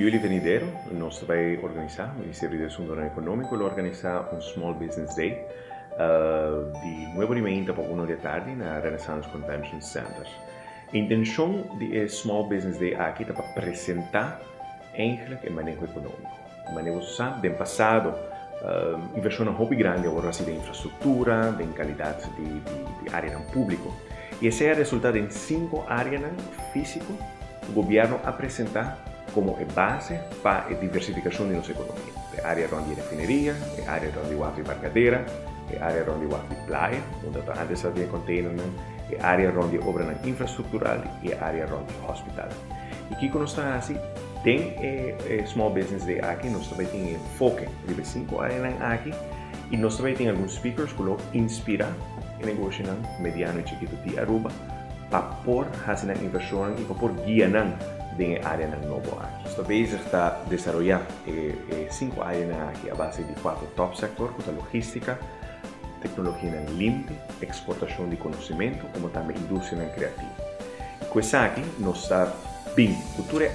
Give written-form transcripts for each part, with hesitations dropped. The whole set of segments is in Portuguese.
juli venidero, nós vai organizar, o Ministério do Desenvolvimento Econômico vai organizar um Small Business Day de 9h30 para 1 da tarde na Renaissance Convention Center. A intenção do Small Business Day aqui é para apresentar eigenlijk o manejo econômico. O manejo sabe, no passado, inversão um hobby grande agora assim de infraestrutura, de qualidade de área público. E esse é o resultado em 5 áreas físicas o governo apresentar como base para a diversificação de nossa economia. A área onde refineria, a área onde há embarcadeira, a área onde há praia, onde antes havia container, a área onde obra infraestrutural e a área onde hospital. E aqui quando está assim, tem Small Business Day aqui, nós também temos enfoque de 5 áreas aqui, e nós também temos alguns speakers que inspiram o negócio mediano e chiquito de Aruba, para por fazer inversão e para por guiar na área nova aqui. Esta vez está desenvolvendo 5 áreas aqui a base de 4 top sectores, como a logística, tecnologia limpa, exportação de conhecimento, como também indústria criativa. Com isso aqui, nós estamos bem, cultura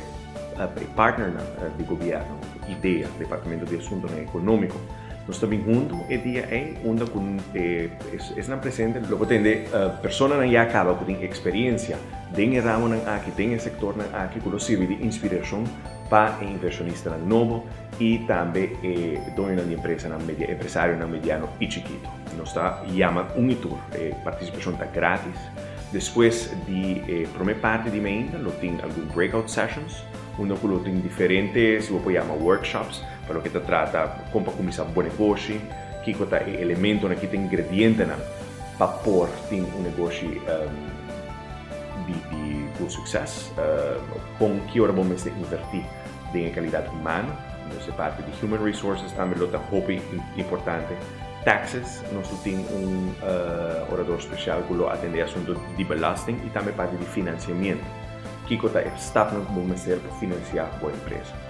partner de governo, ideia, Departamento de Assuntos Econômicos, nós estamos juntos e dia onde é presente, logo tem pessoas que já acabam com experiência, tem ramo aqui, tem sector aqui, que serve de inspiração para inversionista novo e também dono de empresa, empresário mediano e chiquito. Nós chamamos tour, participação está grátis. Depois de primeira parte de main, tem alguns breakout sessions, onde tem diferentes, se você chama workshops, para o que trata como começar bom negócio, que tem elementos, que tem ingredientes para pôr um negócio de sucesso, com que hora vamos invertir em qualidade humana, nessa parte de human resources também é hobby importante. Taxes, nós temos orador especial que atende assunto de belasting e também parte de financiamento, que está vamos ser para financiar a boa empresa.